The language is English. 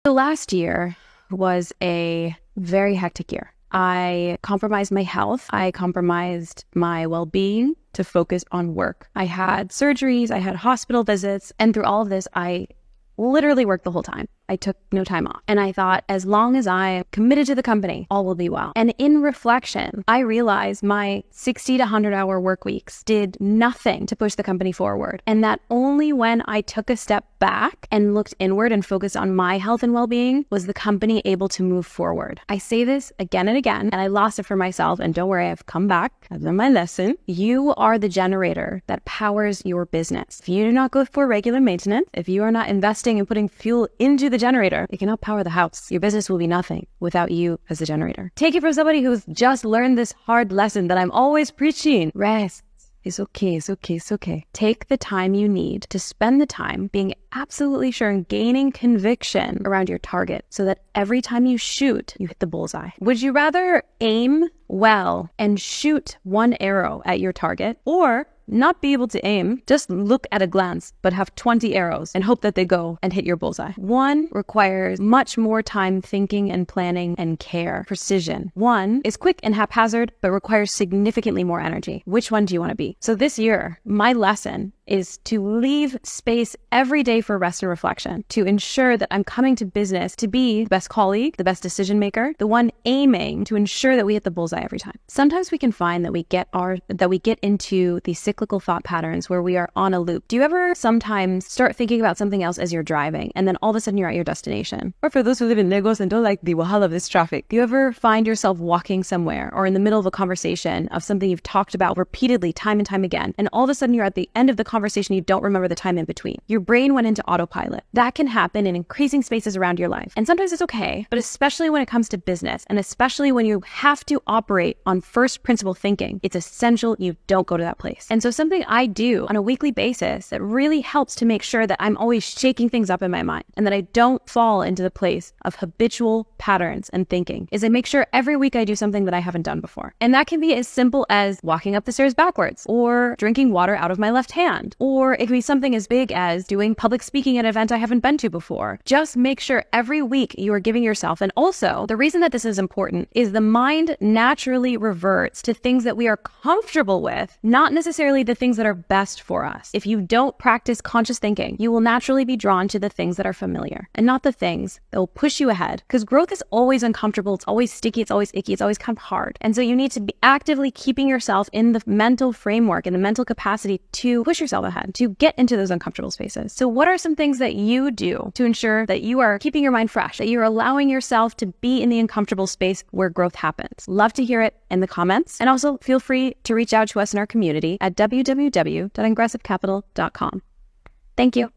So last year was a very hectic year. I compromised my health. I compromised my well-being to focus on work. I had surgeries, I had hospital visits, and through all of this, I literally worked the whole time. I took no time off. And I thought, as long as I am committed to the company, all will be well. And in reflection, I realized my 60 to 100 hour work weeks did nothing to push the company forward. And that only when I took a step back and looked inward and focused on my health and well-being was the company able to move forward. I say this again and again, and I lost it for myself. And don't worry, I've come back. I've learned my lesson. You are the generator that powers your business. If you do not go for regular maintenance, if you are not investing and putting fuel into the generator, it cannot power the house. Your business will be nothing without you as the generator. Take it from somebody who's just learned this hard lesson that I'm always preaching. Rest. It's okay, it's okay, it's okay. Take the time you need to spend the time being absolutely sure and gaining conviction around your target so that every time you shoot, you hit the bullseye. Would you rather aim well and shoot one arrow at your target, or not be able to aim, just look at a glance, but have 20 arrows and hope that they go and hit your bullseye? One requires much more time thinking and planning and care, precision. One is quick and haphazard, but requires significantly more energy. Which one do you want to be? So this year, my lesson is to leave space every day for rest and reflection, to ensure that I'm coming to business to be the best colleague, the best decision maker, the one aiming to ensure that we hit the bullseye every time. Sometimes we can find that we get into these cyclical thought patterns where we are on a loop. Do you ever sometimes start thinking about something else as you're driving, and then all of a sudden you're at your destination? Or for those who live in Lagos and don't like the wahala of this traffic, do you ever find yourself walking somewhere or in the middle of a conversation of something you've talked about repeatedly time and time again, and all of a sudden you're at the end of the conversation, you don't remember the time in between? Your brain went into autopilot. That can happen in increasing spaces around your life. And sometimes it's okay, but especially when it comes to business, and especially when you have to operate on first principle thinking, it's essential you don't go to that place. And so something I do on a weekly basis that really helps to make sure that I'm always shaking things up in my mind and that I don't fall into the place of habitual patterns and thinking is I make sure every week I do something that I haven't done before. And that can be as simple as walking up the stairs backwards, or drinking water out of my left hand, or it can be something as big as doing public speaking at an event I haven't been to before. Just make sure every week you are giving yourself. And also, the reason that this is important is the mind naturally reverts to things that we are comfortable with, not necessarily the things that are best for us. If you don't practice conscious thinking, you will naturally be drawn to the things that are familiar and not the things that will push you ahead, because growth is always uncomfortable. It's always sticky. It's always icky. It's always kind of hard. And so you need to be actively keeping yourself in the mental framework and the mental capacity to push yourself ahead, to get into those uncomfortable spaces. So what are some things that you do to ensure that you are keeping your mind fresh, that you're allowing yourself to be in the uncomfortable space where growth happens? Love to hear it in the comments. And also feel free to reach out to us in our community at www.ingressivecapital.com. Thank you.